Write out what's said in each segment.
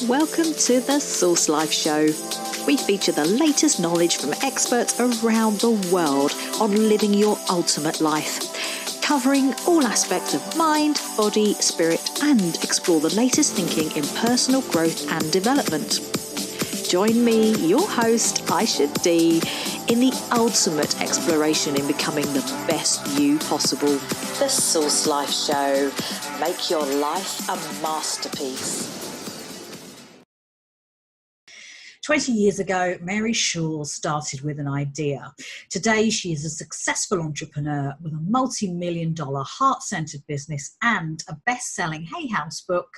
Welcome to the SourceLife Show. We feature the latest knowledge from experts around the world on living your ultimate life, covering all aspects of mind, body, spirit, and explore the latest thinking in personal growth and development. Join me, your host, Ayse D, in the ultimate exploration in becoming the best you possible. The SourceLife Show. Make your life a masterpiece. 20 years ago, Mary Shaw started with an idea. Today, she is a successful entrepreneur with a multi-million-dollar heart-centered business and a best-selling Hay House book,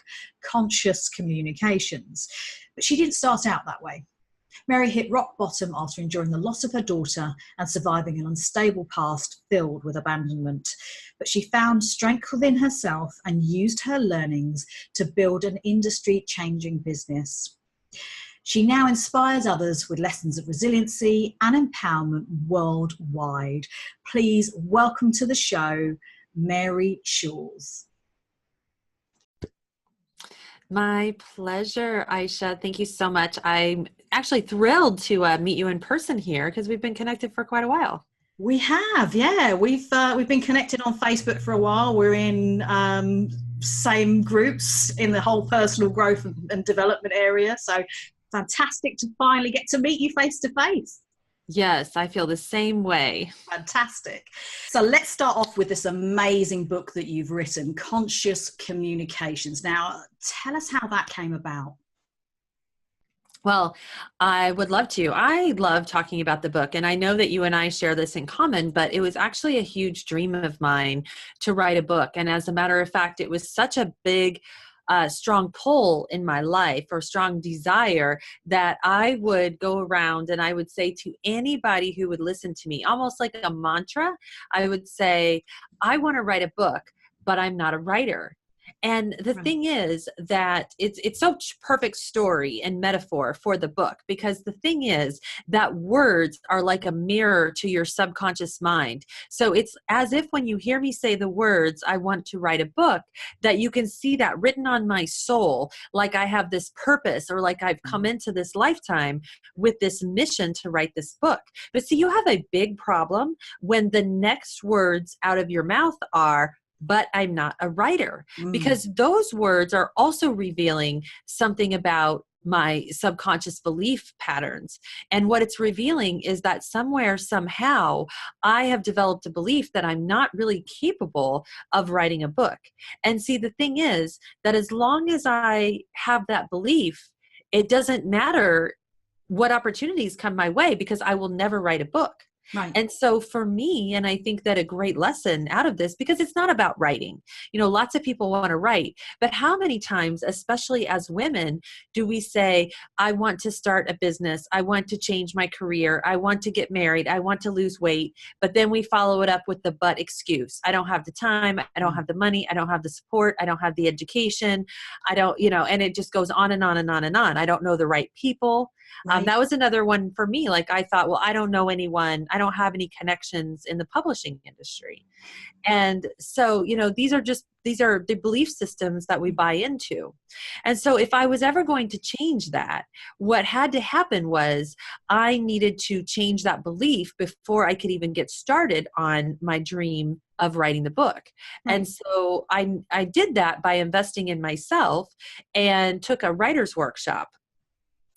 Conscious Communications. But she didn't start out that way. Mary hit rock bottom after enduring the loss of her daughter and surviving an unstable past filled with abandonment. But she found strength within herself and used her learnings to build an industry-changing business. She now inspires others with lessons of resiliency and empowerment worldwide. Please welcome to the show, Mary Shaw. My pleasure, Ayse. Thank you so much. I'm actually thrilled to meet you in person here because we've been connected for quite a while. We have, yeah. We've been connected on Facebook for a while. We're in same groups in the whole personal growth and development area. So fantastic to finally get to meet you face to face. Yes, I feel the same way. Fantastic. So let's start off with this amazing book that you've written, Conscious Communications. Now, tell us how that came about. Well, I would love to. I love talking about the book, and I know that you and I share this in common, but it was actually a huge dream of mine to write a book. And as a matter of fact, it was such a big strong pull in my life or strong desire that I would go around and I would say to anybody who would listen to me, almost like a mantra, I would say, I want to write a book, but I'm not a writer. And the thing is that it's such perfect story and metaphor for the book, because the thing is that words are like a mirror to your subconscious mind. So it's as if when you hear me say the words, I want to write a book, that you can see that written on my soul, like I have this purpose or like I've come into this lifetime with this mission to write this book. But see, you have a big problem when the next words out of your mouth are, but I'm not a writer, because those words are also revealing something about my subconscious belief patterns. And what it's revealing is that somewhere, somehow, I have developed a belief that I'm not really capable of writing a book. And see, the thing is that as long as I have that belief, it doesn't matter what opportunities come my way, because I will never write a book. Right. And so for me, and I think that a great lesson out of this, because it's not about writing, lots of people want to write, but how many times, especially as women, do we say, I want to start a business, I want to change my career, I want to get married, I want to lose weight, but then we follow it up with the but excuse. I don't have the time, I don't have the money, I don't have the support, I don't have the education, I don't, and it just goes on and on and on and on. I don't know the right people. Right. That was another one for me. Like I thought, well, I don't know anyone. I don't have any connections in the publishing industry. And so, these are the belief systems that we buy into. And so if I was ever going to change that, what had to happen was I needed to change that belief before I could even get started on my dream of writing the book. Right. And so I did that by investing in myself and took a writer's workshop.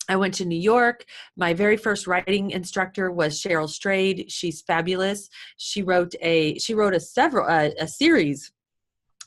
I went to New York. My very first writing instructor was Cheryl Strayed. She's fabulous. She wrote a series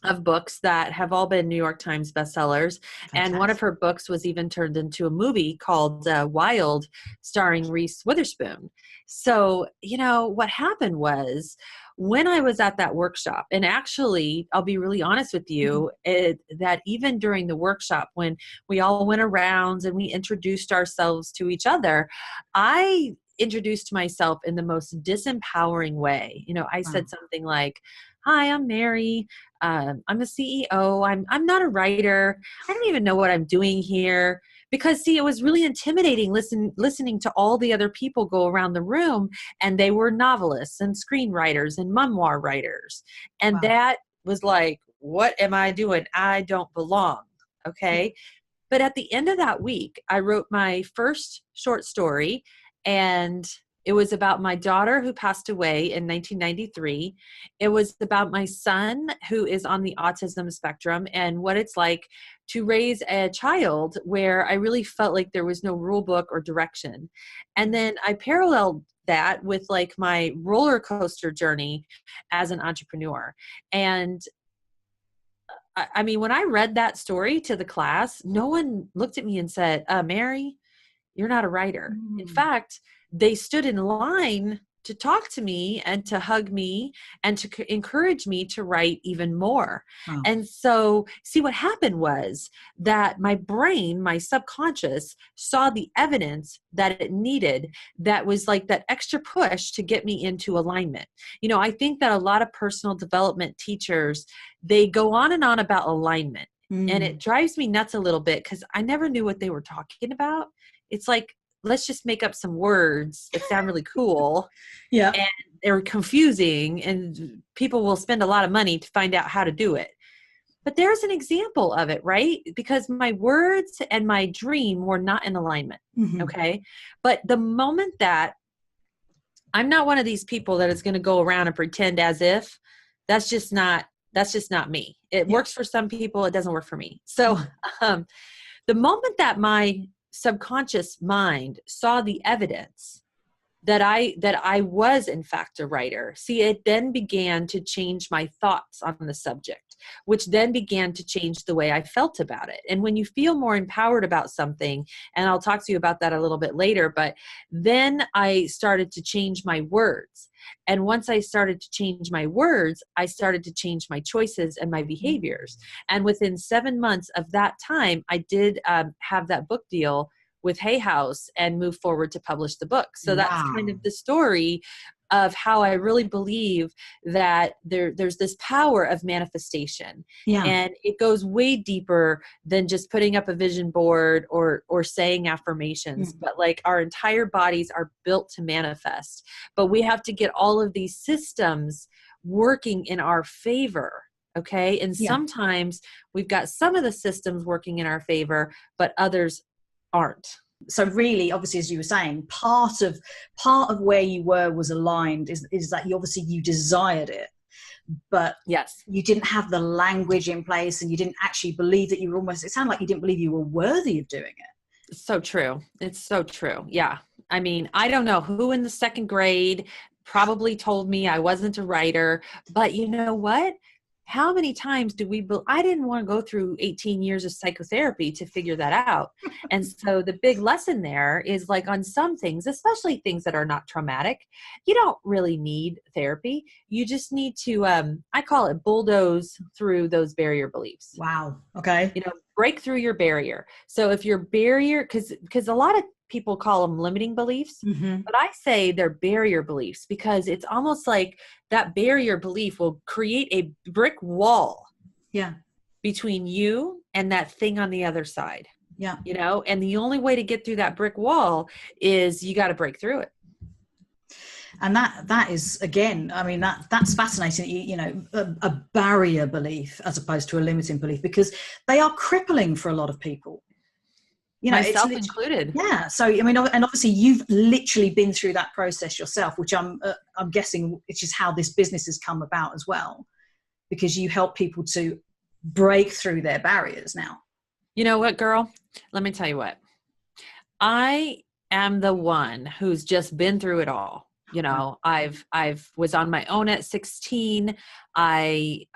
of books that have all been New York Times bestsellers. Fantastic. And one of her books was even turned into a movie called Wild, starring Reese Witherspoon. So, what happened was, when I was at that workshop, and actually, I'll be really honest with you, that even during the workshop, when we all went around and we introduced ourselves to each other, I introduced myself in the most disempowering way. I said something like, hi, I'm Mary. I'm a CEO. I'm not a writer. I don't even know what I'm doing here. Because see, it was really intimidating listening to all the other people go around the room, and they were novelists and screenwriters and memoir writers. And that was like, what am I doing? I don't belong. Okay. But at the end of that week, I wrote my first short story, and it was about my daughter who passed away in 1993. It was about my son who is on the autism spectrum and what it's like to raise a child where I really felt like there was no rule book or direction. And then I paralleled that with like my roller coaster journey as an entrepreneur. And I mean, when I read that story to the class, no one looked at me and said, Mary, you're not a writer. In fact, they stood in line to talk to me and to hug me and to encourage me to write even more. Wow. And so, see, what happened was that my brain, my subconscious, saw the evidence that it needed that was like that extra push to get me into alignment. You know, I think that a lot of personal development teachers, they go on and on about alignment. And it drives me nuts a little bit because I never knew what they were talking about. It's like, let's just make up some words that sound really cool. Yeah. And they're confusing, and people will spend a lot of money to find out how to do it. But there's an example of it, right? Because my words and my dream were not in alignment. Okay. But the moment that I'm not one of these people that is going to go around and pretend as if, that's just not me. It works for some people. It doesn't work for me. So the moment that my subconscious mind saw the evidence that I was in fact a writer, see, it then began to change my thoughts on the subject, which then began to change the way I felt about it. And when you feel more empowered about something, and I'll talk to you about that a little bit later, but then I started to change my words. And once I started to change my words, I started to change my choices and my behaviors. And within 7 months of that time, I did have that book deal with Hay House and move forward to publish the book. So that's kind of the story of how I really believe that there's this power of manifestation. Yeah. And it goes way deeper than just putting up a vision board or saying affirmations, but like our entire bodies are built to manifest. But we have to get all of these systems working in our favor. Okay. And sometimes we've got some of the systems working in our favor, but others aren't. So really, obviously, as you were saying, part of where you were was aligned is that you desired it, but yes, you didn't have the language in place, and you didn't actually believe that you were it sounded like you didn't believe you were worthy of doing it. So true. It's so true. Yeah. I mean, I don't know who in the second grade probably told me I wasn't a writer, but you know what? How many times I didn't want to go through 18 years of psychotherapy to figure that out. And so the big lesson there is like on some things, especially things that are not traumatic, you don't really need therapy. You just need to, I call it bulldoze through those barrier beliefs. Wow. Okay. You know, break through your barrier. So if your barrier, because a lot of people call them limiting beliefs, but I say they're barrier beliefs because it's almost like that barrier belief will create a brick wall between you and that thing on the other side. Yeah. You know, and the only way to get through that brick wall is you got to break through it. And that is, again, I mean, that's fascinating, you know, a barrier belief as opposed to a limiting belief, because they are crippling for a lot of people. You know, myself included. Yeah. So, I mean, and obviously you've literally been through that process yourself, which I'm guessing, which is how this business has come about as well, because you help people to break through their barriers now. You know what, girl? Let me tell you what. I am the one who's just been through it all. You know, I've was on my own at 16. I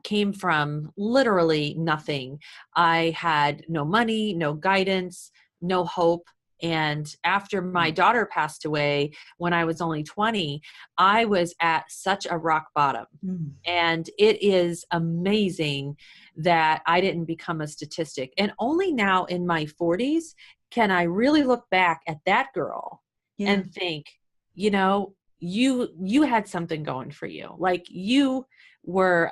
came from literally nothing. I had no money, no guidance, no hope. And after my daughter passed away when I was only 20, I was at such a rock bottom. And it is amazing that I didn't become a statistic. And only now in my 40s can I really look back at that girl and think, you know, you had something going for you. Like you were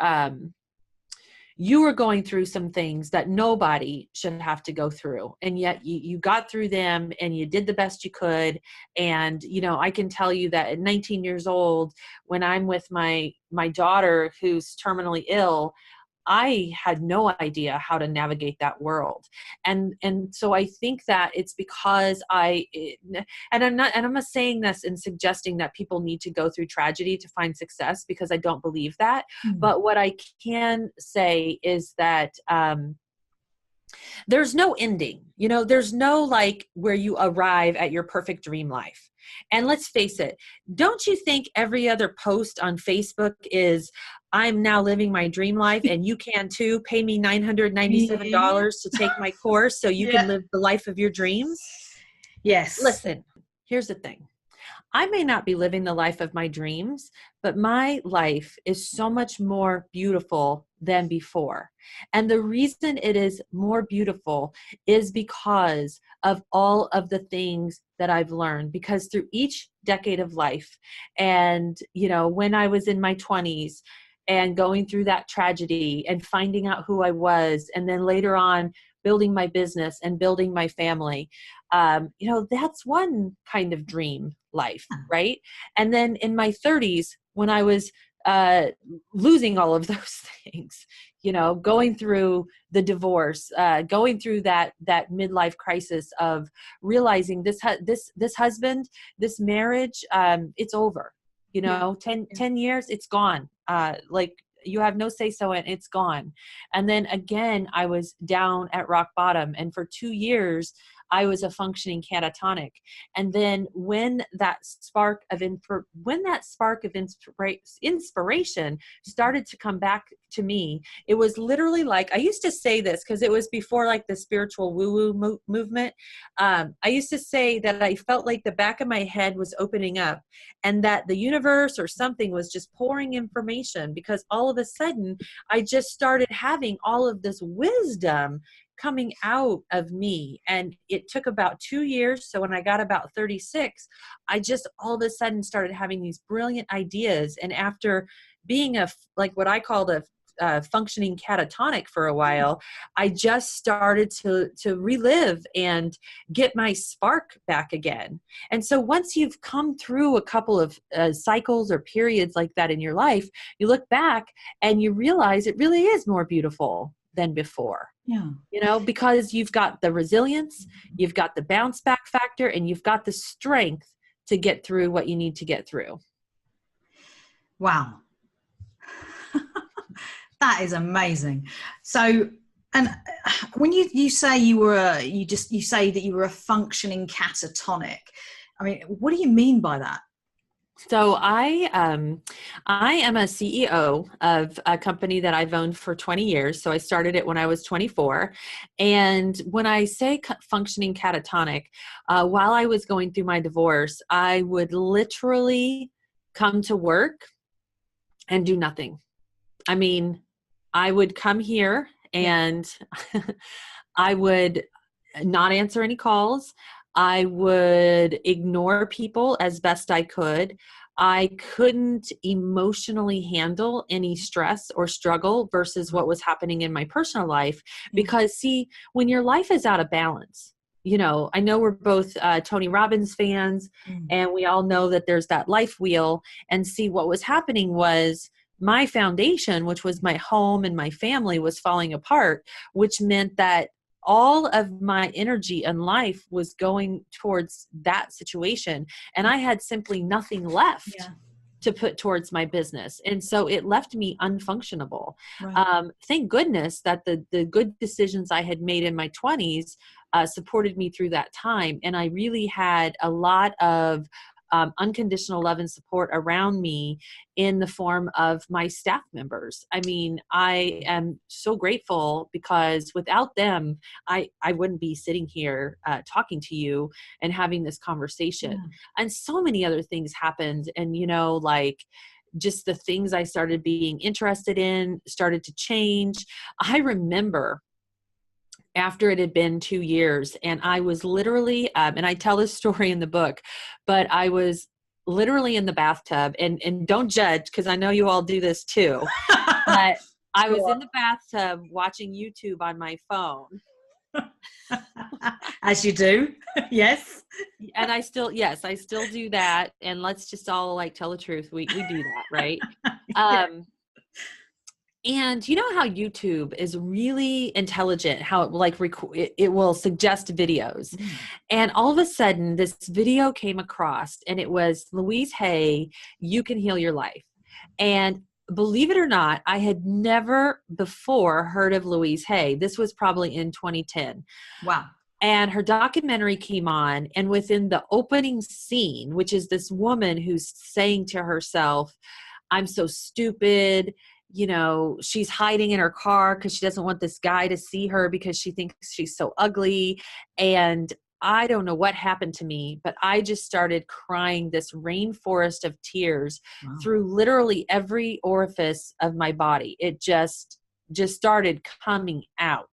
going through some things that nobody should have to go through. And yet you got through them and you did the best you could. And, you know, I can tell you that at 19 years old, when I'm with my daughter who's terminally ill, I had no idea how to navigate that world. And so I think that it's because and I'm not saying this and suggesting that people need to go through tragedy to find success, because I don't believe that. But what I can say is that, there's no ending, there's no like where you arrive at your perfect dream life. And let's face it, don't you think every other post on Facebook is, I'm now living my dream life and you can too, pay me $997 to take my course so you can live the life of your dreams? Yes. Listen, here's the thing. I may not be living the life of my dreams, but my life is so much more beautiful than before. And the reason it is more beautiful is because of all of the things that I've learned. Because through each decade of life, and, when I was in my 20s and going through that tragedy and finding out who I was, and then later on building my business and building my family, that's one kind of dream life, right? And then in my 30s, when I was losing all of those things, going through the divorce, going through that midlife crisis of realizing this husband, this marriage, it's over. 10 years, it's gone. You have no say so, and it's gone. And then again, I was down at rock bottom, and for 2 years I was a functioning catatonic. And then when that spark of inspiration started to come back to me, it was literally like, I used to say this because it was before like the spiritual woo-woo movement. I used to say that I felt like the back of my head was opening up, and that the universe or something was just pouring information, because all of a sudden I just started having all of this wisdom coming out of me. And it took about 2 years. So when I got about 36, I just all of a sudden started having these brilliant ideas. And after being what I called a functioning catatonic for a while, I just started to relive and get my spark back again. And so once you've come through a couple of cycles or periods like that in your life, you look back and you realize it really is more beautiful than before. Yeah. Because you've got the resilience, you've got the bounce back factor, and you've got the strength to get through what you need to get through. Wow. That is amazing. So, and when you say you say that you were a functioning catatonic, I mean, what do you mean by that? So I am a CEO of a company that I've owned for 20 years. So I started it when I was 24. And when I say functioning catatonic, while I was going through my divorce, I would literally come to work and do nothing. I mean, I would come here and I would not answer any calls. I would ignore people as best I could. I couldn't emotionally handle any stress or struggle versus what was happening in my personal life. Because see, when your life is out of balance, I know we're both Tony Robbins fans, and we all know that there's that life wheel. And see, what was happening was my foundation, which was my home and my family, was falling apart, which meant that all of my energy and life was going towards that situation. And I had simply nothing left to put towards my business. And so it left me unfunctionable. Right. Thank goodness that the good decisions I had made in my 20s supported me through that time. And I really had a lot of unconditional love and support around me in the form of my staff members. I mean, I am so grateful, because without them, I wouldn't be sitting here talking to you and having this conversation. Yeah. And so many other things happened. And, just the things I started being interested in started to change. I remember after it had been 2 years, and I was literally, and I tell this story in the book, but I was literally in the bathtub, and don't judge, because I know you all do this too, but I was in the bathtub watching YouTube on my phone. As you do. Yes. And I still do that. And let's just all tell the truth. We do that, right? And you know how YouTube is really intelligent, how it will suggest videos. And all of a sudden this video came across and it was Louise Hay, You Can Heal Your Life. And believe it or not, I had never before heard of Louise Hay. This was probably in 2010. Wow. And her documentary came on, and within the opening scene, which is this woman who's saying to herself, I'm so stupid. You know, she's hiding in her car because she doesn't want this guy to see her because she thinks she's so ugly. And I don't know what happened to me, but I just started crying this rainforest of tears through literally every orifice of my body. It just started coming out.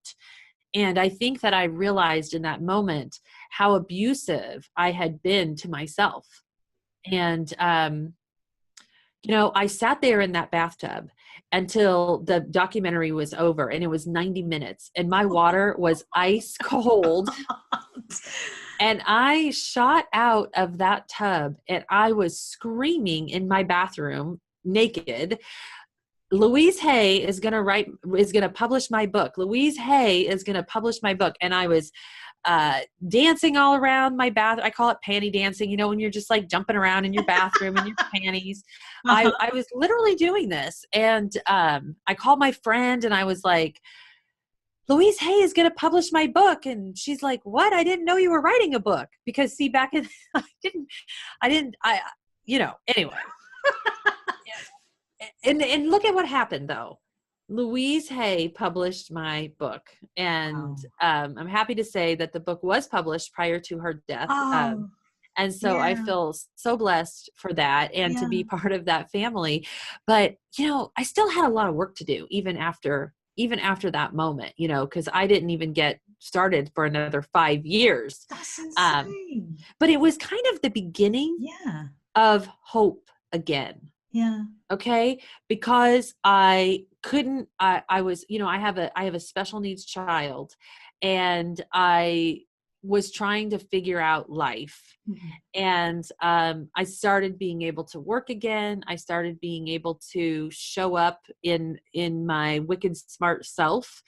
And I think that I realized in that moment how abusive I had been to myself. And, you know, I sat there in that bathtub until the documentary was over, and it was 90 minutes and my water was ice cold. And I shot out of that tub and I was screaming in my bathroom naked. Louise Hay is going to publish my book. Louise Hay is going to publish my book. And I was dancing all around my bath. I call it panty dancing, you know, when you're just like jumping around in your bathroom in your panties. I was literally doing this. And I called my friend and I was like, Louise Hay is going to publish my book. And she's like, what? I didn't know you were writing a book. Because see, back in, anyway. And look at what happened though. Louise Hay published my book, and I'm happy to say that the book was published prior to her death. And so I feel so blessed for that and to be part of that family. But, you know, I still had a lot of work to do even after that moment, you know, because I didn't even get started for another 5 years. That's insane. But it was kind of the beginning of hope again. Yeah. Okay. Because I was, you know, I have a special needs child, and I was trying to figure out life. And I started being able to work again. I started being able to show up in my wicked smart self.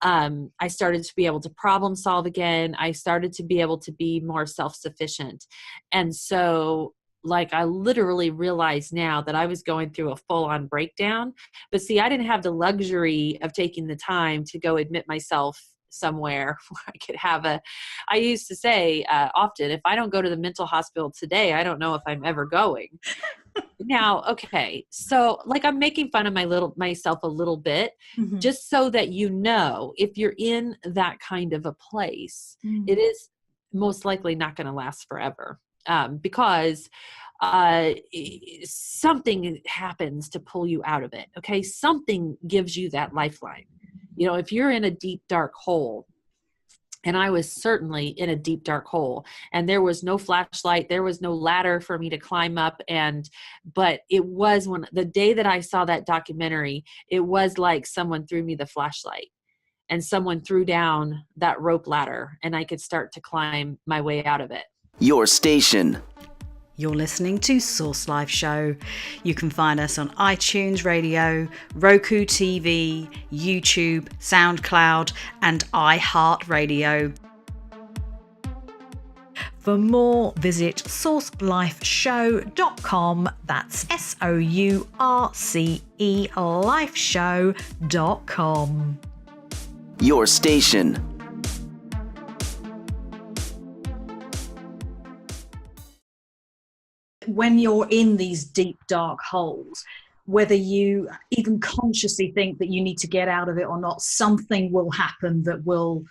I started to be able to problem solve again. I started to be able to be more self-sufficient. And so like I literally realized now that I was going through a full-on breakdown. But see, I didn't have the luxury of taking the time to go admit myself somewhere where I could have I used to say often, if I don't go to the mental hospital today, I don't know if I'm ever going. Now, okay. So like I'm making fun of myself a little bit, just so that, you know, if you're in that kind of a place, it is most likely not going to last forever. Because something happens to pull you out of it. Okay. Something gives you that lifeline. You know, if you're in a deep, dark hole, and I was certainly in a deep, dark hole, and there was no flashlight, there was no ladder for me to climb up. But it was the day that I saw that documentary, it was like someone threw me the flashlight and someone threw down that rope ladder, and I could start to climb my way out of it. Your station. You're listening to SourceLife Show. You can find us on iTunes Radio, Roku TV, YouTube, SoundCloud, and iHeartRadio. For more, visit sourcelifeshow.com. That's SOURCE lifeshow.com. Your station. When you're in these deep, dark holes, whether you even consciously think that you need to get out of it or not, something will happen that will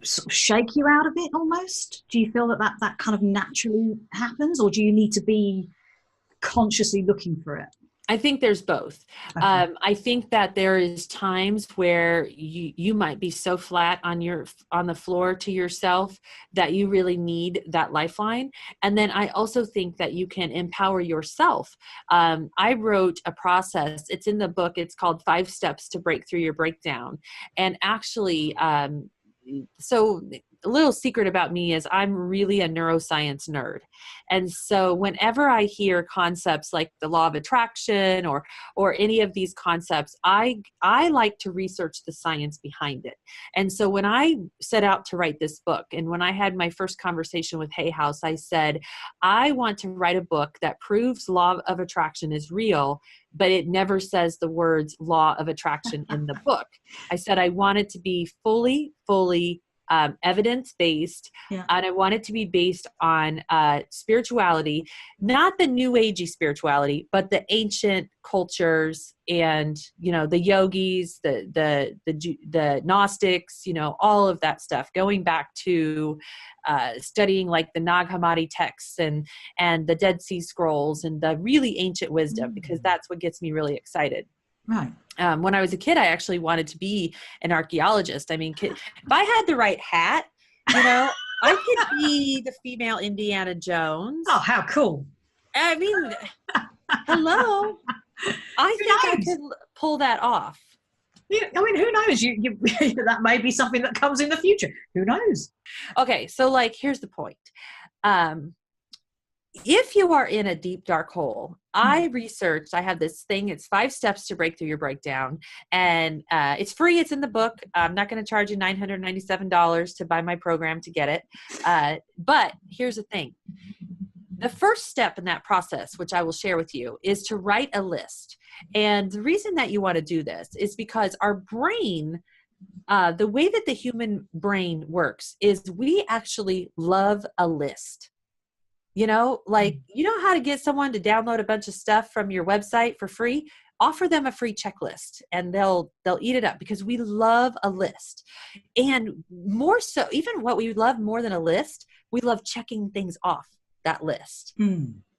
sort of shake you out of it almost. Do you feel that kind of naturally happens, or do you need to be consciously looking for it? I think there's both. Okay. I think that there is times where you might be so flat on the floor to yourself that you really need that lifeline. And then I also think that you can empower yourself. I wrote a process. It's in the book. It's called 5 Steps to Break Through Your Breakdown. And actually, so a little secret about me is I'm really a neuroscience nerd. And so whenever I hear concepts like the law of attraction or any of these concepts, I like to research the science behind it. And so when I set out to write this book, and when I had my first conversation with Hay House, I said, I want to write a book that proves law of attraction is real, but it never says the words law of attraction in the book. I said I want it to be fully evidence-based, and I want it to be based on spirituality, not the new agey spirituality, but the ancient cultures and, the yogis, the Gnostics, all of that stuff, going back to studying like the Nag Hammadi texts and the Dead Sea Scrolls and the really ancient wisdom, because that's what gets me really excited. Right. When I was a kid, I actually wanted to be an archaeologist. I mean, if I had the right hat, I could be the female Indiana Jones. Oh, how cool. I mean, hello. I think I could pull that off. I mean, who knows? You that may be something that comes in the future. Who knows? Okay, so here's the point. If you are in a deep, dark hole, I researched, I have this thing, it's 5 steps to break through your breakdown, and it's free. It's in the book. I'm not going to charge you $997 to buy my program to get it. But here's the thing. The first step in that process, which I will share with you, is to write a list. And the reason that you want to do this is because our brain, the way that the human brain works is we actually love a list. You know how to get someone to download a bunch of stuff from your website for free? Offer them a free checklist and they'll eat it up, because we love a list. And more so, even what we love more than a list, we love checking things off that list.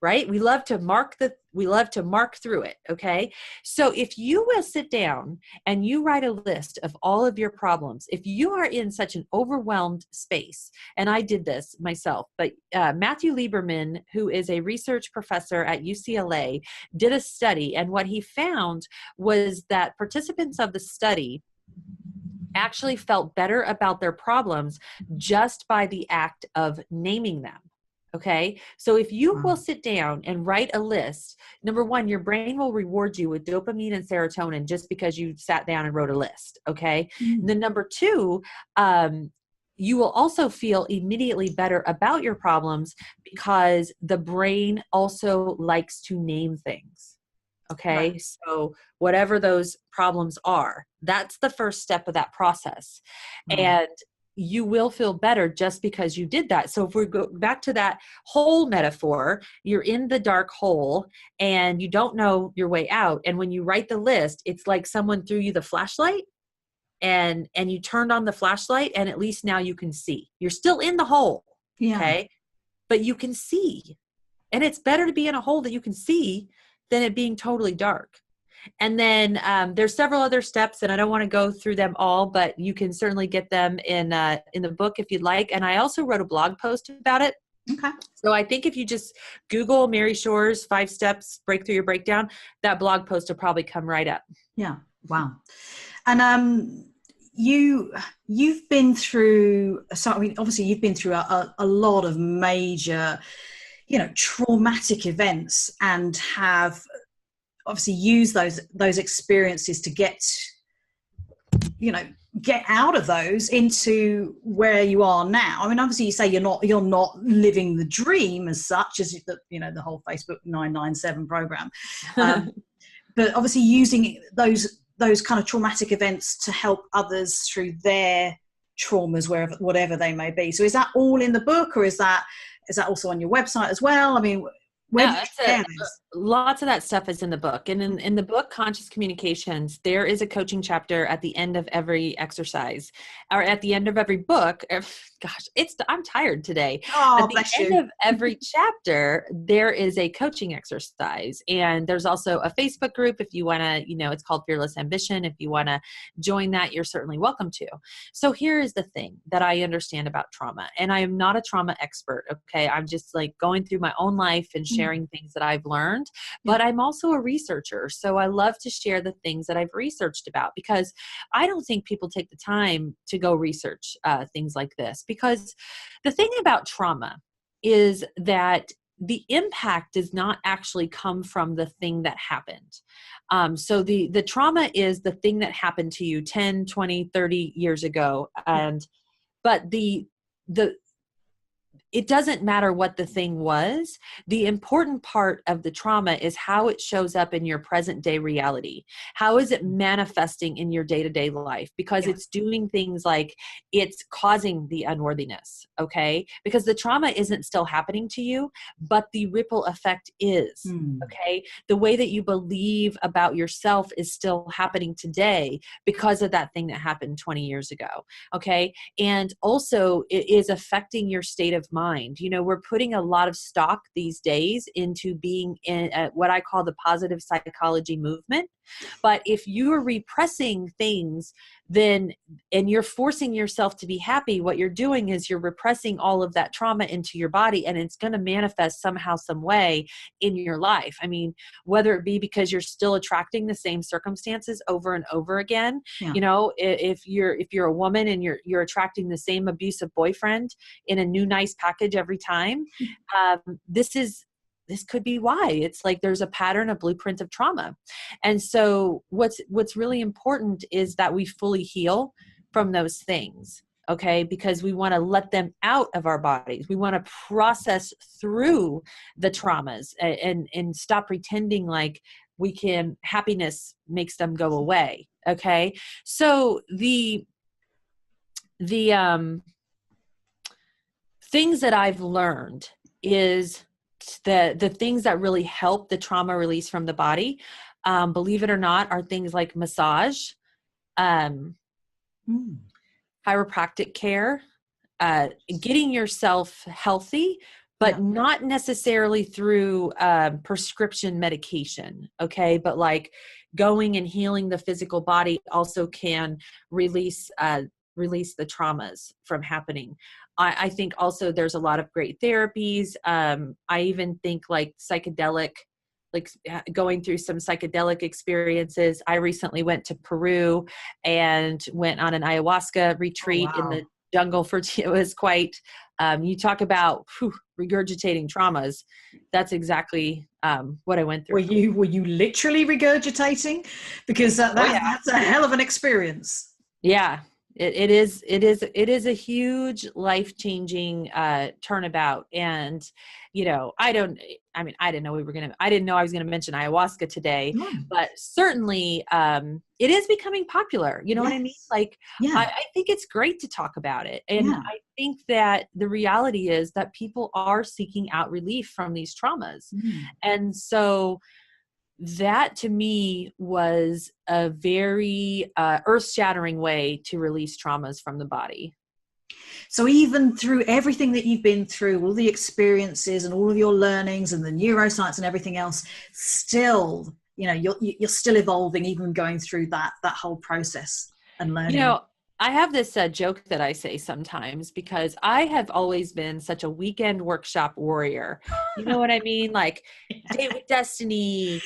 Right? We love to mark through it. Okay. So if you will sit down and you write a list of all of your problems, if you are in such an overwhelmed space, and I did this myself, but Matthew Lieberman, who is a research professor at UCLA, did a study. And what he found was that participants of the study actually felt better about their problems just by the act of naming them. Okay. So if you will sit down and write a list, number one, your brain will reward you with dopamine and serotonin just because you sat down and wrote a list. Okay. Then number two, you will also feel immediately better about your problems because the brain also likes to name things. Okay. Right. So whatever those problems are, that's the first step of that process. And you will feel better just because you did that. So if we go back to that hole metaphor, you're in the dark hole and you don't know your way out. And when you write the list, it's like someone threw you the flashlight and you turned on the flashlight, and at least now you can see. You're still in the hole. Yeah. Okay. But you can see. And it's better to be in a hole that you can see than it being totally dark. And then there's several other steps, and I don't want to go through them all, but you can certainly get them in the book if you'd like. And I also wrote a blog post about it. Okay. So I think if you just Google Mary Shores 5 steps, break through your breakdown, that blog post will probably come right up. Yeah. Wow. And you've been through, so I mean, obviously you've been through a lot of major, traumatic events, and have obviously use those experiences to get out of those into where you are now. I mean, obviously you say you're not living the dream as such as the whole Facebook 997 program, but obviously using those kind of traumatic events to help others through their traumas, whatever they may be. So is that all in the book, or is that also on your website as well? I mean, lots of that stuff is in the book. And in the book, Conscious Communications, there is a coaching chapter at the end of every exercise, or at the end of every book. gosh, I'm tired today. Oh, At the bless end you. of every chapter, there is a coaching exercise. And there's also a Facebook group if you want to, it's called Fearless Ambition. If you want to join that, you're certainly welcome to. So here is the thing that I understand about trauma. And I am not a trauma expert, okay? I'm just like going through my own life and sharing things that I've learned. But I'm also a researcher. So I love to share the things that I've researched about, because I don't think people take the time to go research things like this. Because the thing about trauma is that the impact does not actually come from the thing that happened. So the trauma is the thing that happened to you 10, 20, 30 years ago. But it doesn't matter what the thing was. The important part of the trauma is how it shows up in your present day reality. How is it manifesting in your day-to-day life? Because it's doing things like it's causing the unworthiness, okay? Because the trauma isn't still happening to you, but the ripple effect is, okay? The way that you believe about yourself is still happening today because of that thing that happened 20 years ago, okay? And also it is affecting your state of mind. We're putting a lot of stock these days into being in what I call the positive psychology movement. But if you're repressing things, and you're forcing yourself to be happy, what you're doing is you're repressing all of that trauma into your body, and it's going to manifest somehow, some way in your life. I mean, whether it be because you're still attracting the same circumstances over and over again, if you're a woman and you're attracting the same abusive boyfriend in a new nice package every time, this could be why. It's like there's a pattern, a blueprint of trauma. And so what's really important is that we fully heal from those things, okay? Because we want to let them out of our bodies. We want to process through the traumas and stop pretending like happiness makes them go away, okay? So the things that I've learned is the things that really help the trauma release from the body, believe it or not, are things like massage, chiropractic care, getting yourself healthy, but not necessarily through prescription medication, okay? But like going and healing the physical body also can release the traumas from happening. I think also there's a lot of great therapies. I even think like going through some psychedelic experiences. I recently went to Peru and went on an ayahuasca retreat in the jungle it was quite, you talk about regurgitating traumas. That's exactly what I went through. Were you literally regurgitating? Because that's a hell of an experience. Yeah. It is a huge life-changing turnabout. And, I didn't know I didn't know I was going to mention ayahuasca today, but certainly it is becoming popular. You know what I mean? Like, I think it's great to talk about it. And I think that the reality is that people are seeking out relief from these traumas. And so that to me was a very earth-shattering way to release traumas from the body. So even through everything that you've been through, all the experiences and all of your learnings and the neuroscience and everything else, still, you're still evolving, even going through that whole process and learning. I have this joke that I say sometimes, because I have always been such a weekend workshop warrior. You know what I mean? Like Date with Destiny.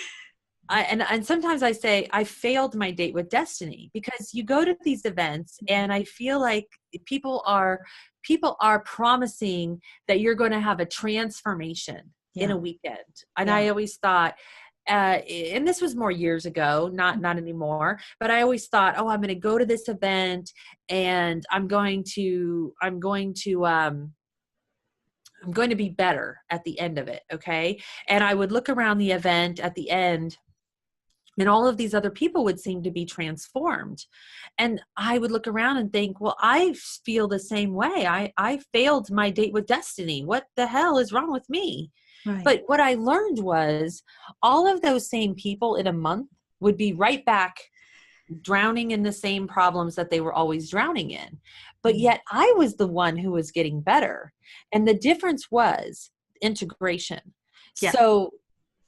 And sometimes I say I failed my date with destiny, because you go to these events and I feel like people are promising that you're going to have a transformation in a weekend. And I always thought, and this was more years ago, not anymore, but I always thought, I'm going to go to this event and I'm going to be better at the end of it. Okay. And I would look around the event at the end, and all of these other people would seem to be transformed. And I would look around and think, well, I feel the same way. I failed my date with destiny. What the hell is wrong with me? Right. But what I learned was all of those same people in a month would be right back drowning in the same problems that they were always drowning in. but yet I was the one who was getting better. And the difference was integration. Yeah. So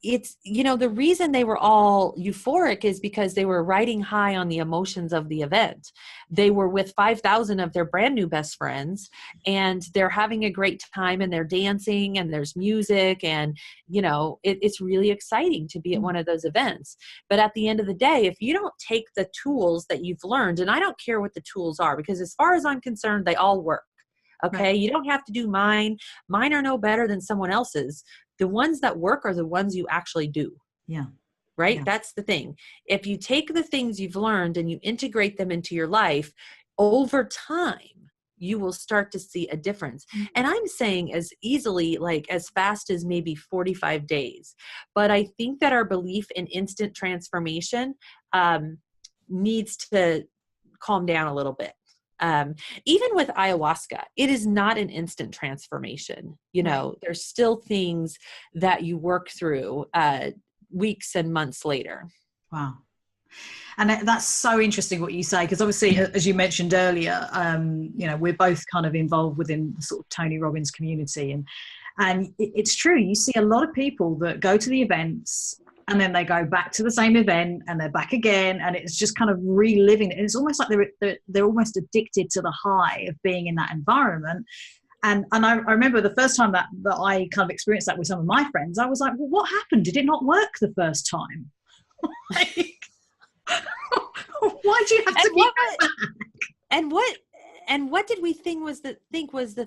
it's, the reason they were all euphoric is because they were riding high on the emotions of the event. They were with 5,000 of their brand new best friends, and they're having a great time, and they're dancing, and there's music, and, it's really exciting to be at one of those events. But at the end of the day, if you don't take the tools that you've learned, and I don't care what the tools are, because as far as I'm concerned, they all work. Okay. Right. You don't have to do mine. Mine are no better than someone else's. The ones that work are the ones you actually do. Yeah. Right. Yeah. That's the thing. If you take the things you've learned and you integrate them into your life over time, you will start to see a difference. And I'm saying as easily, like as fast as maybe 45 days. But I think that our belief in instant transformation needs to calm down a little bit. Even with ayahuasca, it is not an instant transformation. There's still things that you work through weeks and months later. Wow. And that's so interesting what you say, because obviously, as you mentioned earlier, we're both kind of involved within the sort of Tony Robbins community. And it's true. You see a lot of people that go to the events and then they go back to the same event and they're back again. And it's just kind of reliving it. And it's almost like they're almost addicted to the high of being in that environment. And I remember the first time that I kind of experienced that with some of my friends, I was like, well, what happened? Did it not work the first time? Why do you have to keep back? And what did we think was the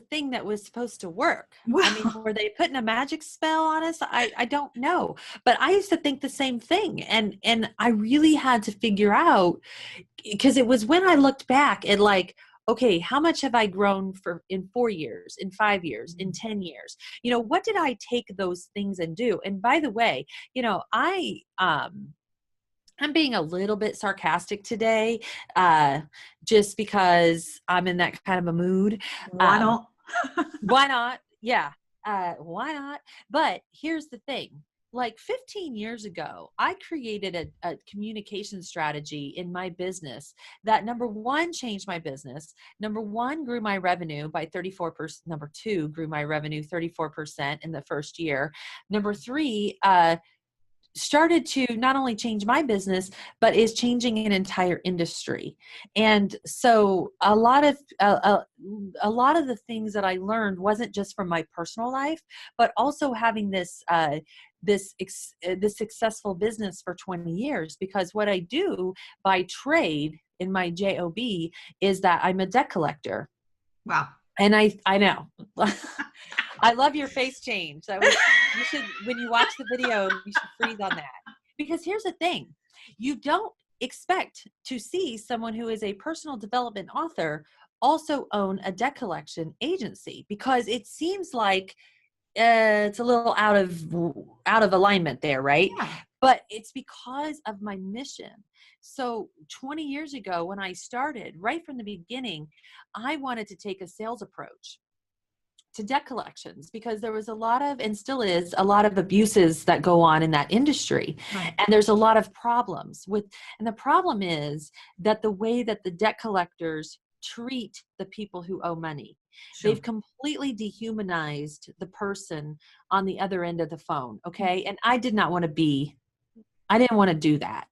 thing that was supposed to work? Well, I mean, were they putting a magic spell on us? I don't know. But I used to think the same thing. And I really had to figure out, because it was when I looked back at like, okay, how much have I grown in 4 years, in 5 years, in 10 years? What did I take those things and do? And by the way, I'm being a little bit sarcastic today, just because I'm in that kind of a mood. Why not? Why not? Yeah. Why not? But here's the thing. Like 15 years ago, I created a communication strategy in my business that, number one, changed my business. Number one, grew my revenue by 34%. Number two, grew my revenue 34% in the first year. Number three, started to not only change my business, but is changing an entire industry. And so a lot of the things that I learned wasn't just from my personal life, but also having this successful business for 20 years, because what I do by trade in my job is that I'm a debt collector. Wow. And I know. I love your face change. You should, when you watch the video, you should freeze on that. Because here's the thing. You don't expect to see someone who is a personal development author also own a debt collection agency, because it seems like it's a little out of alignment there, right? Yeah. But it's because of my mission. So 20 years ago when I started, right from the beginning, I wanted to take a sales approach to debt collections, because there was a lot of, and still is, a lot of abuses that go on in that industry. Right. And there's a lot of problems and the problem is that the way that the debt collectors treat the people who owe money. Sure. They've completely dehumanized the person on the other end of the phone. Okay. And I didn't want to do that.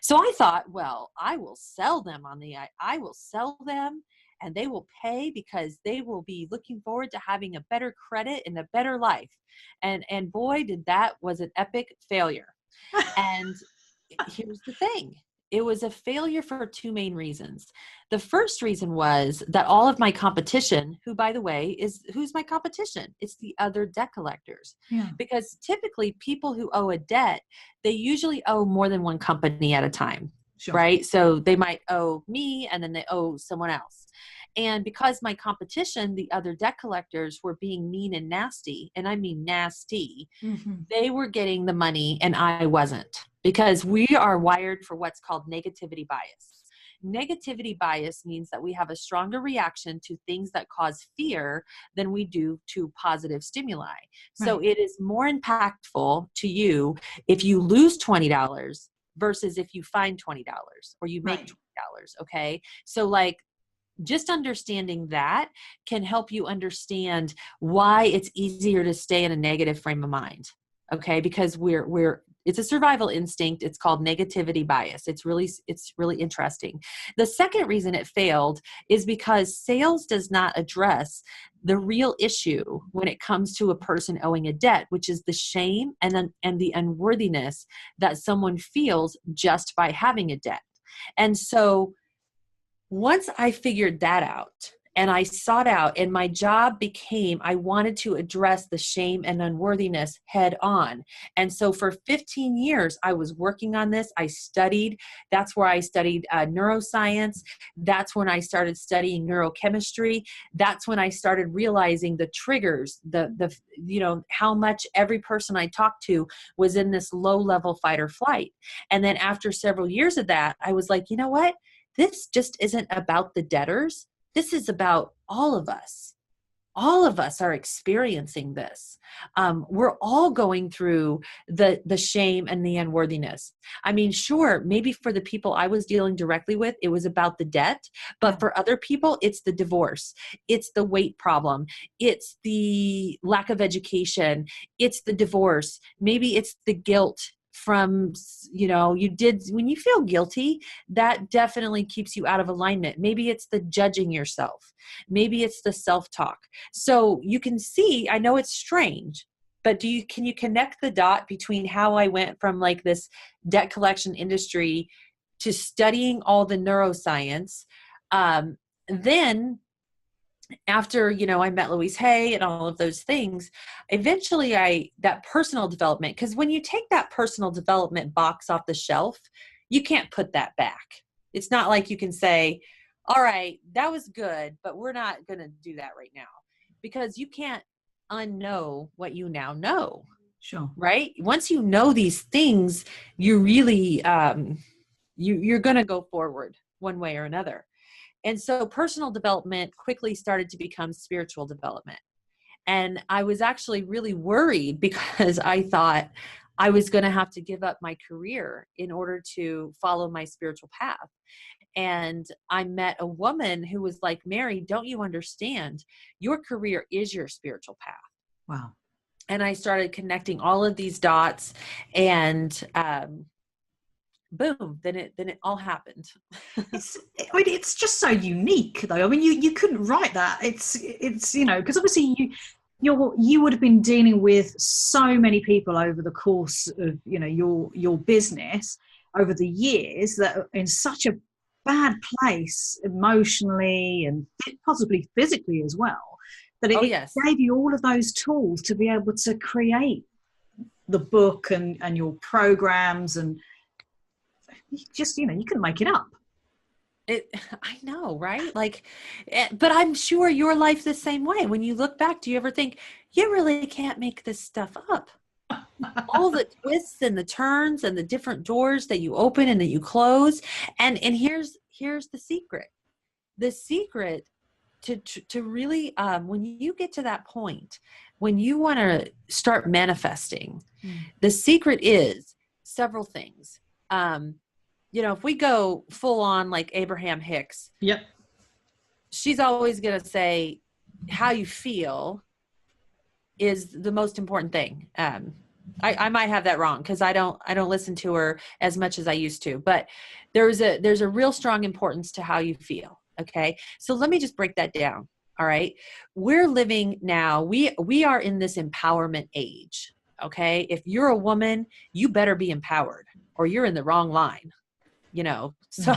So I thought, well, I will sell them and they will pay, because they will be looking forward to having a better credit and a better life. And boy, was an epic failure. And here's the thing. It was a failure for two main reasons. The first reason was that all of my competition, who, by the way, who's my competition? It's the other debt collectors. Yeah. Because typically people who owe a debt, they usually owe more than one company at a time. Sure. Right? So they might owe me and then they owe someone else. And because my competition, the other debt collectors, were being mean and nasty, and I mean nasty, they were getting the money and I wasn't, because we are wired for what's called negativity bias. Negativity bias means that we have a stronger reaction to things that cause fear than we do to positive stimuli. Right. So it is more impactful to you if you lose $20 versus if you find $20 or you make $20. Okay. So like, just understanding that can help you understand why it's easier to stay in a negative frame of mind. Okay. Because it's a survival instinct. It's called negativity bias. It's really interesting. The second reason it failed is because sales does not address the real issue when it comes to a person owing a debt, which is the shame and the unworthiness that someone feels just by having a debt. And so once I figured that out and I sought out, and my job became, I wanted to address the shame and unworthiness head on. And so for 15 years, I was working on this. I studied. That's where I studied neuroscience. That's when I started studying neurochemistry. That's when I started realizing the triggers, how much every person I talked to was in this low level fight or flight. And then after several years of that, I was like, you know what? This just isn't about the debtors. This is about all of us. All of us are experiencing this. We're all going through the shame and the unworthiness. I mean, sure, maybe for the people I was dealing directly with, it was about the debt, but for other people, it's the divorce. It's the weight problem. It's the lack of education. It's the divorce. Maybe it's the guilt from, when you feel guilty, that definitely keeps you out of alignment. Maybe it's the judging yourself. Maybe it's the self-talk. So you can see, I know it's strange, but can you connect the dot between how I went from like this debt collection industry to studying all the neuroscience? Then after, I met Louise Hay and all of those things, eventually that personal development, because when you take that personal development box off the shelf, you can't put that back. It's not like you can say, all right, that was good, but we're not going to do that right now, because you can't unknow what you now know. Sure. Right? Once you know these things, you really, you're going to go forward one way or another. And so personal development quickly started to become spiritual development. And I was actually really worried because I thought I was going to have to give up my career in order to follow my spiritual path. And I met a woman who was like, Mary, don't you understand? Your career is your spiritual path. Wow. And I started connecting all of these dots, and boom, then it all happened. It's just so unique though. I mean, you couldn't write that. It's because obviously you would have been dealing with so many people over the course of, your business over the years that are in such a bad place emotionally and possibly physically as well, that it gave you all of those tools to be able to create the book and your programs, and just, you couldn't make it up. I know, right? Like, but I'm sure your life the same way. When you look back, do you ever think you really can't make this stuff up? All the twists and the turns and the different doors that you open and that you close. And here's the secret. The secret to really, when you get to that point, when you want to start manifesting, the secret is several things. If we go full on like Abraham Hicks, yep, she's always going to say how you feel is the most important thing. I might have that wrong because I don't listen to her as much as I used to, but there's a real strong importance to how you feel. Okay. So let me just break that down. All right. We're living now. We are in this empowerment age. Okay. If you're a woman, you better be empowered or you're in the wrong line, so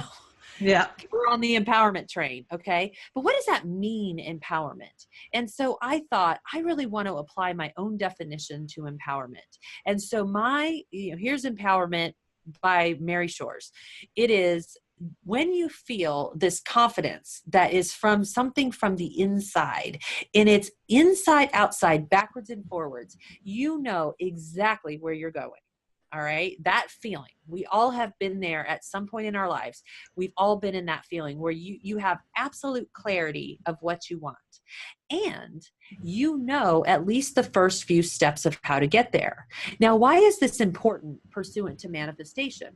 yeah, we're on the empowerment train. Okay. But what does that mean, empowerment? And so I thought I really want to apply my own definition to empowerment. And so here's empowerment by Mary Shores. It is when you feel this confidence that is from something from the inside, and it's inside, outside, backwards and forwards, exactly where you're going. All right. That feeling, we all have been there at some point in our lives. We've all been in that feeling where you have absolute clarity of what you want. And at least the first few steps of how to get there. Now, why is this important pursuant to manifestation?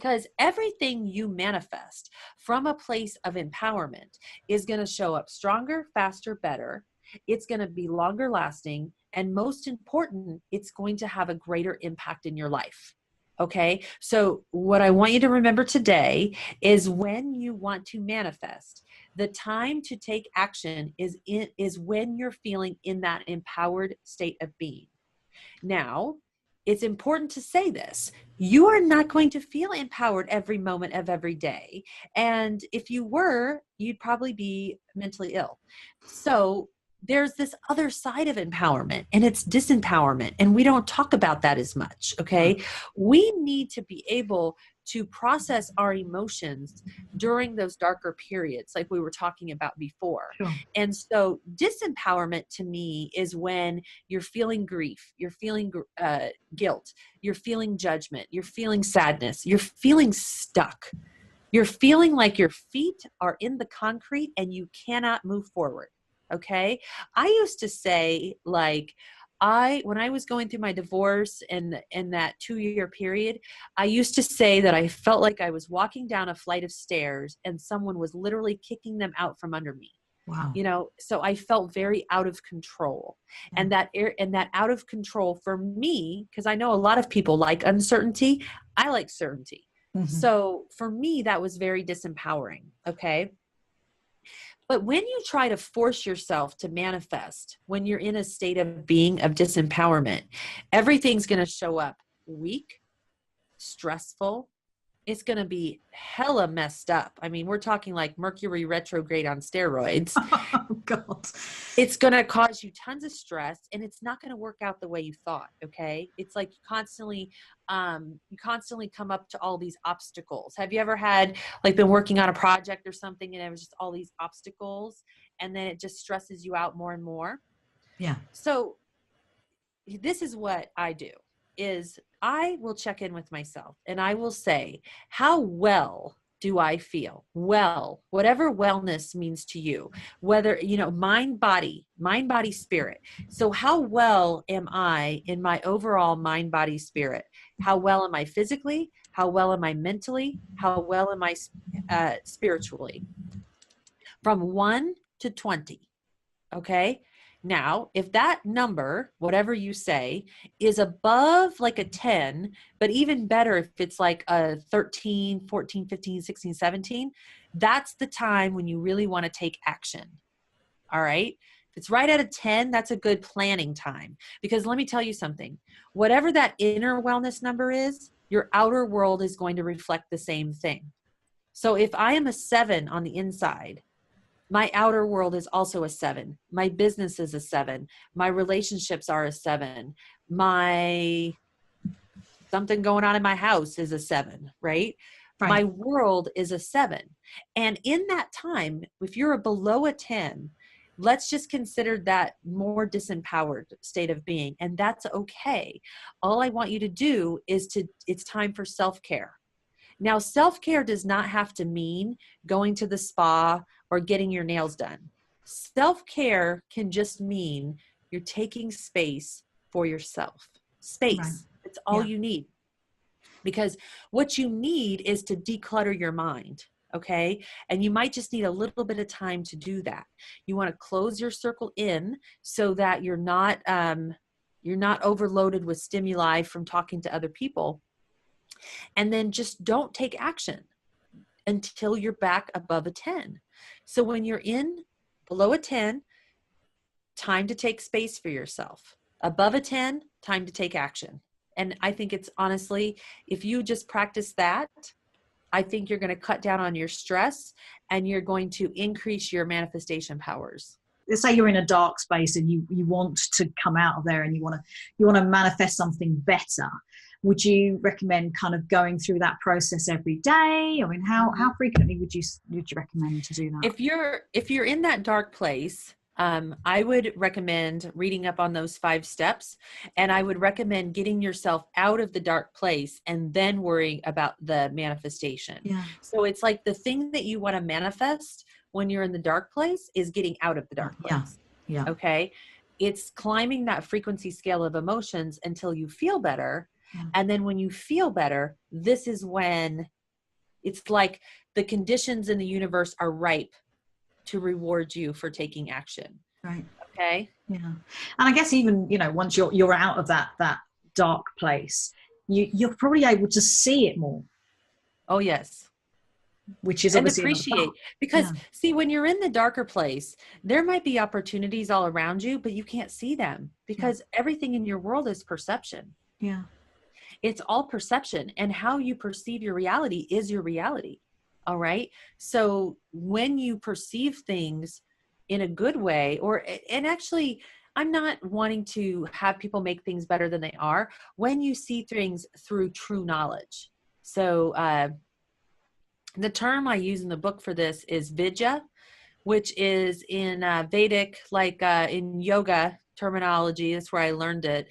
because everything you manifest from a place of empowerment is going to show up stronger, faster, better. It's going to be longer lasting. And most important, it's going to have a greater impact in your life. Okay. So what I want you to remember today is when you want to manifest, the time to take action is when you're feeling in that empowered state of being. Now, it's important to say this. You are not going to feel empowered every moment of every day. And if you were, you'd probably be mentally ill. So there's this other side of empowerment, and it's disempowerment. And we don't talk about that as much. Okay. We need to be able to process our emotions during those darker periods, like we were talking about before. Sure. And so disempowerment to me is when you're feeling grief, you're feeling guilt, you're feeling judgment, you're feeling sadness, you're feeling stuck. You're feeling like your feet are in the concrete and you cannot move forward. Okay. I used to say, like, when I was going through my divorce and in that 2-year period, I used to say that I felt like I was walking down a flight of stairs and someone was literally kicking them out from under me. Wow. You know, so I felt very out of control. And that out of control for me, because I know a lot of people like uncertainty, I like certainty. Mm-hmm. So for me, that was very disempowering. Okay. But when you try to force yourself to manifest, when you're in a state of being of disempowerment, everything's going to show up weak, stressful. It's going to be hella messed up. I mean, we're talking like Mercury retrograde on steroids. Oh, God. It's going to cause you tons of stress, and it's not going to work out the way you thought. Okay. It's like you constantly come up to all these obstacles. Have you ever been working on a project or something and it was just all these obstacles, and then it just stresses you out more and more? Yeah. So this is what I do. Is I will check in with myself and I will say, how well do I feel? Well, whatever wellness means to you, whether, mind, body, spirit. So how well am I in my overall mind, body, spirit? How well am I physically? How well am I mentally? How well am I spiritually? From 1 to 20. Okay. Now, if that number, whatever you say, is above like a 10, but even better if it's like a 13, 14, 15, 16, 17, that's the time when you really want to take action. All right. If it's right at a 10, that's a good planning time. Because let me tell you something, whatever that inner wellness number is, your outer world is going to reflect the same thing. So if I am a 7 on the inside, my outer world is also a 7. My business is a 7. My relationships are a 7. Something going on in my house is a 7, right? My world is a 7. And in that time, if you're below a 10, let's just consider that more disempowered state of being. And that's okay. All I want you to do is it's time for self-care. Now, self-care does not have to mean going to the spa or getting your nails done. Self-care can just mean you're taking space for yourself. Space. Right. It's all you need. Because what you need is to declutter your mind. Okay. And you might just need a little bit of time to do that. You want to close your circle in so that you're not overloaded with stimuli from talking to other people. And then just don't take action until you're back above a 10. So when you're below a 10, time to take space for yourself. Above a 10, time to take action. And I think it's honestly, if you just practice that, I think you're going to cut down on your stress and you're going to increase your manifestation powers. Let's say you're in a dark space and you want to come out of there and you want to manifest something better. Would you recommend kind of going through that process every day? I mean, how frequently would you recommend to do that? If you're in that dark place, I would recommend reading up on those 5 steps, and I would recommend getting yourself out of the dark place and then worrying about the manifestation. Yeah. So it's like the thing that you want to manifest when you're in the dark place is getting out of the dark place. Yeah. Okay. It's climbing that frequency scale of emotions until you feel better. And then when you feel better, this is when it's like the conditions in the universe are ripe to reward you for taking action. Right. Okay. Yeah. And I guess even, once you're out of that dark place, you're probably able to see it more. Oh, yes. Which is and obviously appreciate, because see, when you're in the darker place, there might be opportunities all around you, but you can't see them because everything in your world is perception. Yeah. It's all perception, and how you perceive your reality is your reality. All right. So when you perceive things in a good way, and actually, I'm not wanting to have people make things better than they are, when you see things through true knowledge. So, the term I use in the book for this is vidya, which is in Vedic, in yoga terminology. That's where I learned it.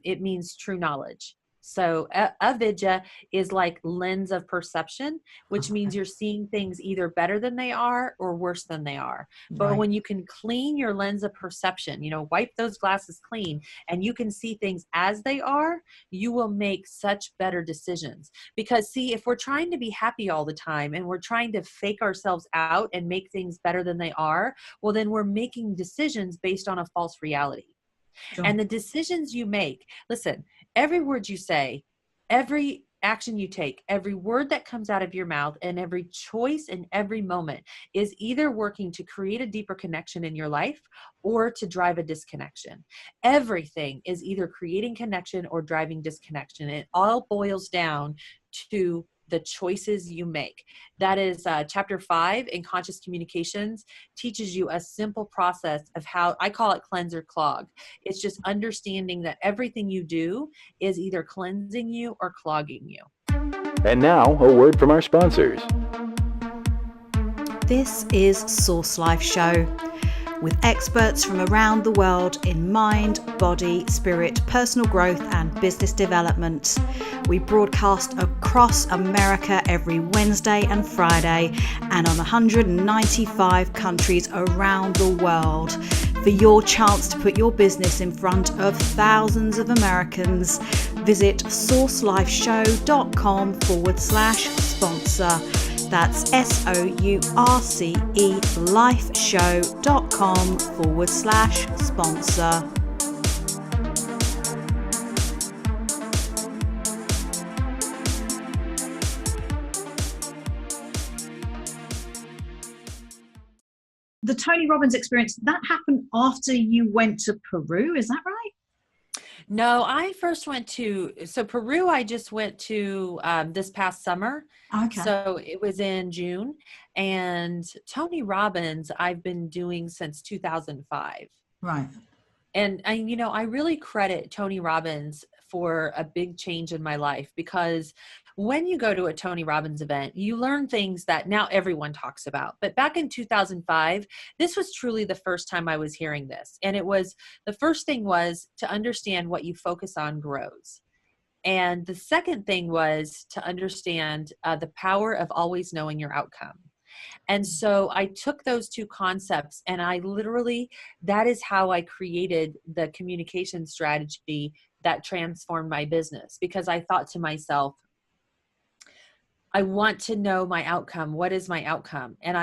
It means true knowledge. So avidya is like lens of perception, which means you're seeing things either better than they are or worse than they are. But when you can clean your lens of perception, wipe those glasses clean, and you can see things as they are, you will make such better decisions. Because see, if we're trying to be happy all the time and we're trying to fake ourselves out and make things better than they are, well, then we're making decisions based on a false reality. Sure. And the decisions you make, listen, every word you say, every action you take, every word that comes out of your mouth, and every choice in every moment is either working to create a deeper connection in your life or to drive a disconnection. Everything is either creating connection or driving disconnection. It all boils down to the choices you make. That is chapter 5 in Conscious Communications, teaches you a simple process of how, I call it cleanse or clog. It's just understanding that everything you do is either cleansing you or clogging you. And now, a word from our sponsors. This is SourceLife Show, with experts from around the world in mind, body, spirit, personal growth and business development. We broadcast across America every Wednesday and Friday and on 195 countries around the world. For your chance to put your business in front of thousands of Americans, visit sourcelifeshow.com /sponsor. That's SOURCE lifeshow.com /sponsor. The Tony Robbins experience, that happened after you went to Peru, is that right? No, I first went to, Peru, I just went to this past summer. Okay. So it was in June. And Tony Robbins, I've been doing since 2005. Right. And I really credit Tony Robbins for a big change in my life, because when you go to a Tony Robbins event, you learn things that now everyone talks about. But back in 2005, this was truly the first time I was hearing this. And the first thing was to understand what you focus on grows. And the second thing was to understand the power of always knowing your outcome. And so I took those two concepts and that is how I created the communication strategy that transformed my business, because I thought to myself, I want to know my outcome. What is my outcome? And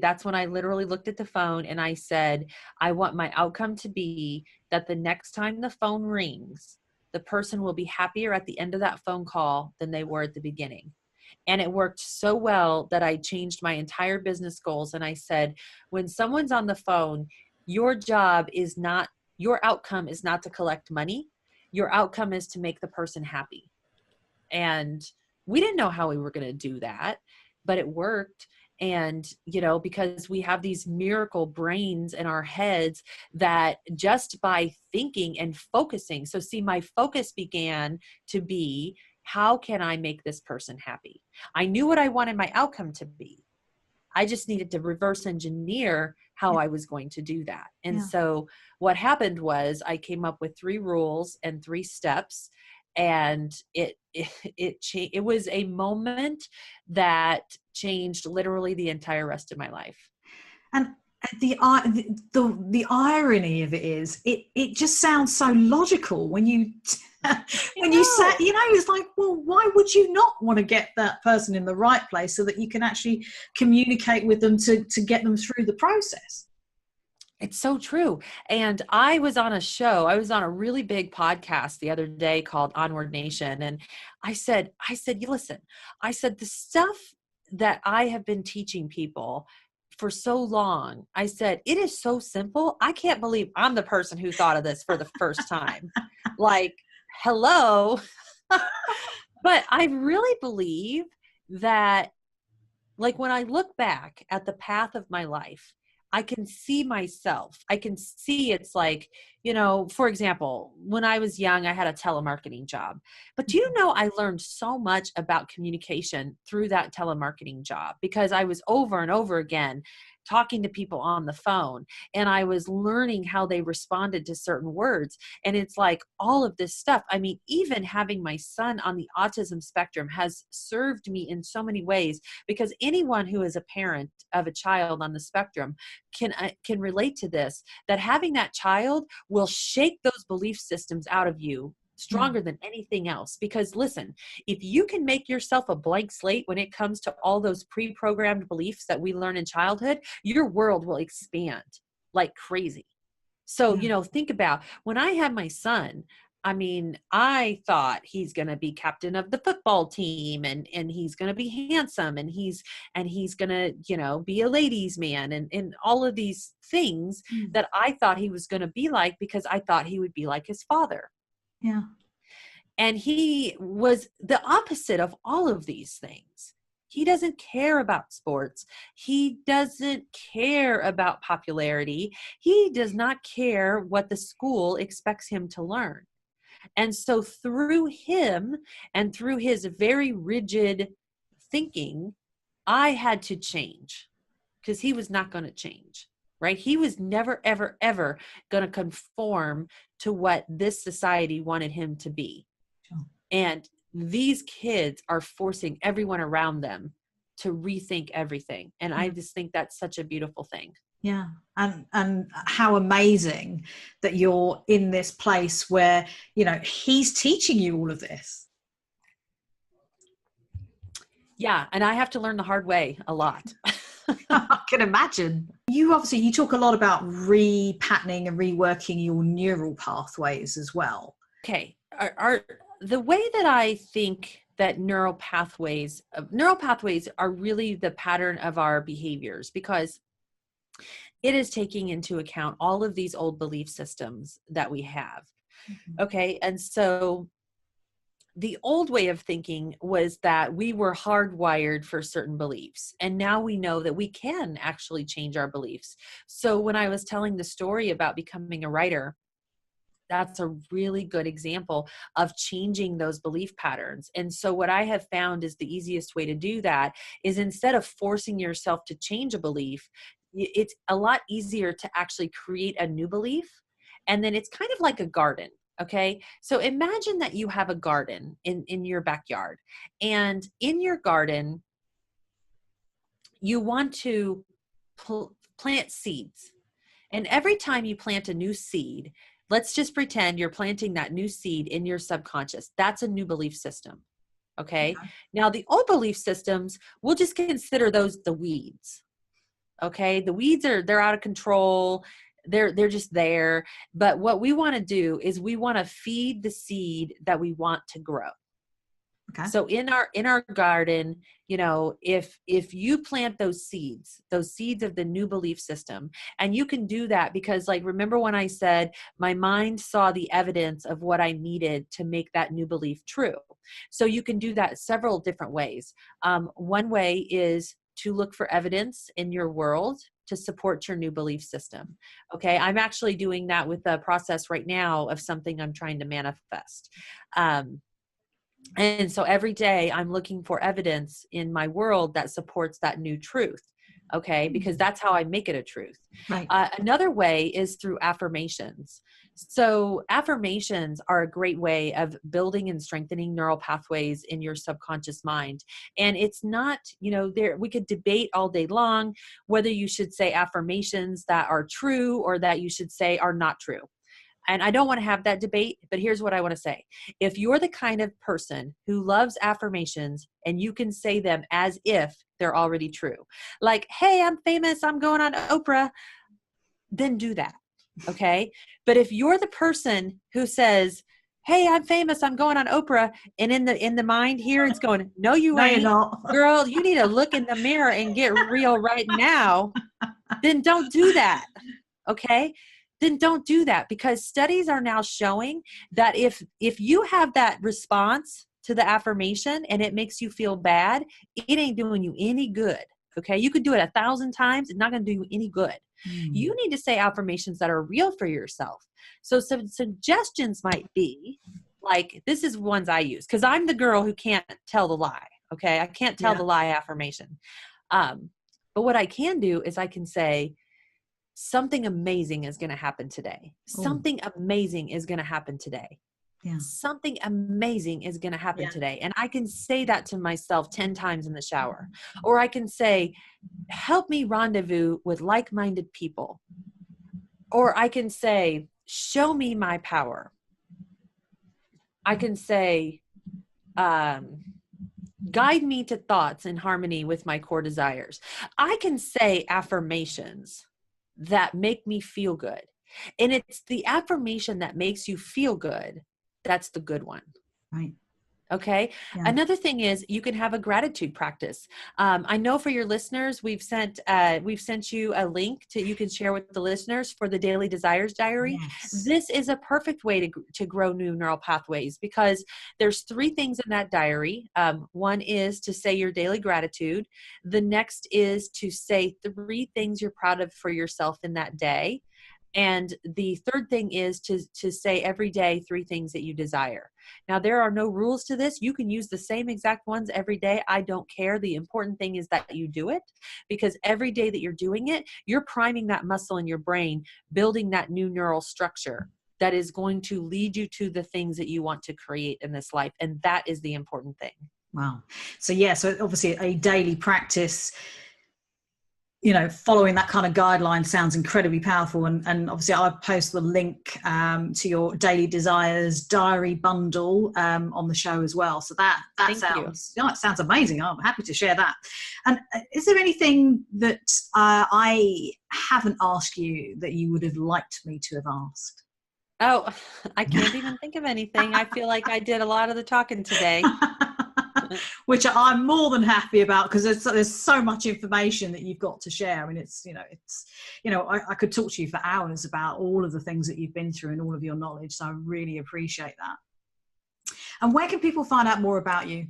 that's when I literally looked at the phone and I said, I want my outcome to be that the next time the phone rings, the person will be happier at the end of that phone call than they were at the beginning. And it worked so well that I changed my entire business goals. And I said, when someone's on the phone, your outcome is not to collect money. Your outcome is to make the person happy. And we didn't know how we were going to do that, but it worked. And, because we have these miracle brains in our heads that just by thinking and focusing. So see, my focus began to be, how can I make this person happy? I knew what I wanted my outcome to be. I just needed to reverse engineer how I was going to do that. And so what happened was I came up with 3 rules and 3 steps. And it was a moment that changed literally the entire rest of my life. And the irony of it is, it just sounds so logical when you When you say, it's like, well, why would you not want to get that person in the right place so that you can actually communicate with them to get them through the process? It's so true. And I was on a really big podcast the other day called Onward Nation. And I said, you listen, I said, the stuff that I have been teaching people for so long, I said, it is so simple. I can't believe I'm the person who thought of this for the first time. Like, hello. But I really believe that, like, when I look back at the path of my life, I can see myself. I can see it's like, for example, when I was young, I had a telemarketing job. But do you know, I learned so much about communication through that telemarketing job because I was over and over again talking to people on the phone, and I was learning how they responded to certain words. And it's like all of this stuff. I mean, even having my son on the autism spectrum has served me in so many ways, because anyone who is a parent of a child on the spectrum can relate to this, that having that child will shake those belief systems out of you stronger than anything else. Because listen, if you can make yourself a blank slate when it comes to all those pre-programmed beliefs that we learn in childhood, your world will expand like crazy. So, think about when I had my son. I mean, I thought he's going to be captain of the football team, and he's going to be handsome, and he's going to, be a ladies' man, and all of these things that I thought he was going to be like, because I thought he would be like his father. Yeah. And he was the opposite of all of these things. He doesn't care about sports. He doesn't care about popularity. He does not care what the school expects him to learn. And so through him and through his very rigid thinking, I had to change, because he was not going to change, right? He was never, ever, ever going to conform to what this society wanted him to be. Sure. And these kids are forcing everyone around them to rethink everything. And I just think that's such a beautiful thing. Yeah. And how amazing that you're in this place where, he's teaching you all of this. Yeah. And I have to learn the hard way a lot. I can imagine. You talk a lot about repatterning and reworking your neural pathways as well. Okay. The way that I think that neural pathways are really the pattern of our behaviors, because it is taking into account all of these old belief systems that we have. Mm-hmm. Okay. And so the old way of thinking was that we were hardwired for certain beliefs. And now we know that we can actually change our beliefs. So when I was telling the story about becoming a writer, that's a really good example of changing those belief patterns. And so what I have found is the easiest way to do that is, instead of forcing yourself to change a belief, it's a lot easier to actually create a new belief. And then it's kind of like a garden. Okay. So imagine that you have a garden in your backyard, and in your garden, you want to plant seeds. And every time you plant a new seed, let's just pretend you're planting that new seed in your subconscious. That's a new belief system. Okay. Yeah. Now the old belief systems, we'll just consider those the weeds. Okay. The weeds they're out of control. They're just there. But what we want to do is we want to feed the seed that we want to grow. Okay. So in our garden, if you plant those seeds of the new belief system, and you can do that because, like, remember when I said my mind saw the evidence of what I needed to make that new belief true. So you can do that several different ways. One way is to look for evidence in your world to support your new belief system. Okay. I'm actually doing that with a process right now of something I'm trying to manifest. And so every day I'm looking for evidence in my world that supports that new truth. Okay. Because that's how I make it a truth. Right. Another way is through affirmations. So affirmations are a great way of building and strengthening neural pathways in your subconscious mind. And it's not, we could debate all day long whether you should say affirmations that are true or that you should say are not true. And I don't want to have that debate, but here's what I want to say. If you're the kind of person who loves affirmations and you can say them as if they're already true, like, hey, I'm famous, I'm going on Oprah, then do that. Okay. But if you're the person who says, hey, I'm famous, I'm going on Oprah, and in the mind here, it's going, no, you ain't. You're not. Girl, you need to look in the mirror and get real right now. Then don't do that. Okay. Then don't do that, because studies are now showing that if you have that response to the affirmation and it makes you feel bad, it ain't doing you any good. Okay. You could do it 1,000 times. It's not going to do you any good. You need to say affirmations that are real for yourself. So some suggestions might be like, this is ones I use because I'm the girl who can't tell the lie. Okay. I can't tell the lie affirmation. But what I can do is I can say, something amazing is going to happen today. Something amazing is going to happen today. Yeah. Something amazing is going to happen today. And I can say that to myself 10 times in the shower. Or I can say, help me rendezvous with like-minded people. Or I can say, show me my power. I can say, guide me to thoughts in harmony with my core desires. I can say affirmations that make me feel good. And it's the affirmation that makes you feel good. That's the good one. Right. Okay. Yeah. Another thing is you can have a gratitude practice. I know for your listeners, we've sent you a link you can share with the listeners for the Daily Desires Diary. Yes. This is a perfect way to grow new neural pathways, because there's 3 things in that diary. One is to say your daily gratitude. The next is to say 3 things you're proud of for yourself in that day. And the third thing is to say every day 3 things that you desire. Now, there are no rules to this. You can use the same exact ones every day. I don't care. The important thing is that you do it, because every day that you're doing it, you're priming that muscle in your brain, building that new neural structure that is going to lead you to the things that you want to create in this life. And that is the important thing. Wow. So obviously a daily practice, following that kind of guideline sounds incredibly powerful. And obviously I'll post the link to your Daily Desires diary bundle on the show as well. So that sounds amazing. I'm happy to share that. And is there anything that I haven't asked you that you would have liked me to have asked? Oh, I can't even think of anything. I feel like I did a lot of the talking today. Which I'm more than happy about, because there's so much information that you've got to share. I mean, I could talk to you for hours about all of the things that you've been through and all of your knowledge. So I really appreciate that. And where can people find out more about you?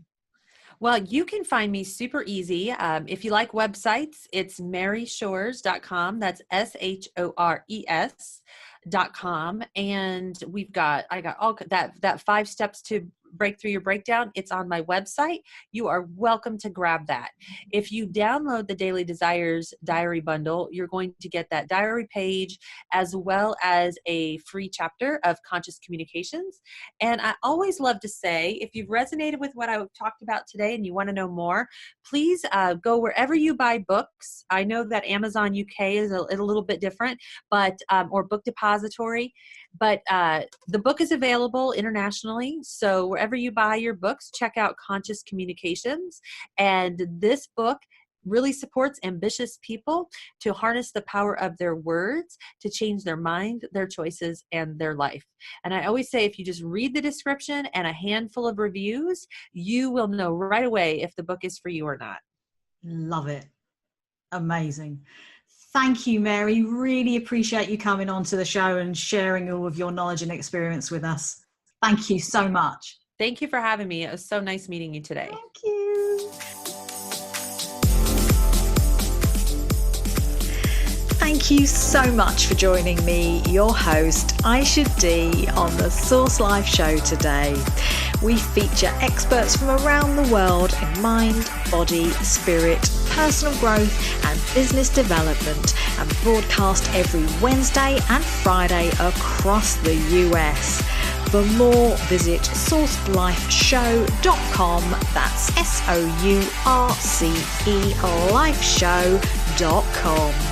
Well, you can find me super easy. If you like websites, it's maryshores.com. That's SHORES.com. And I got all that 5 steps to break through your breakdown. It's on my website. You are welcome to grab that. If you download the Daily Desires Diary Bundle, you're going to get that diary page as well as a free chapter of conscious communications. And I always love to say, if you've resonated with what I talked about today and you want to know more, please go wherever you buy books. I know that Amazon UK is a little bit different, but or Book Depository. But the book is available internationally. So wherever you buy your books, check out Conscious Communications. And this book really supports ambitious people to harness the power of their words to change their mind, their choices, and their life. And I always say, if you just read the description and a handful of reviews, you will know right away if the book is for you or not. Love it. Amazing. Thank you, Mary. Really appreciate you coming on to the show and sharing all of your knowledge and experience with us. Thank you so much. Thank you for having me. It was so nice meeting you today. Thank you. Thank you so much for joining me, your host, Ayse D, on the SourceLife Show today. We feature experts from around the world in mind, body, spirit, personal growth and business development, and broadcast every Wednesday and Friday across the US. For more, visit sourcelifeshow.com. That's SOURCE lifeshow.com.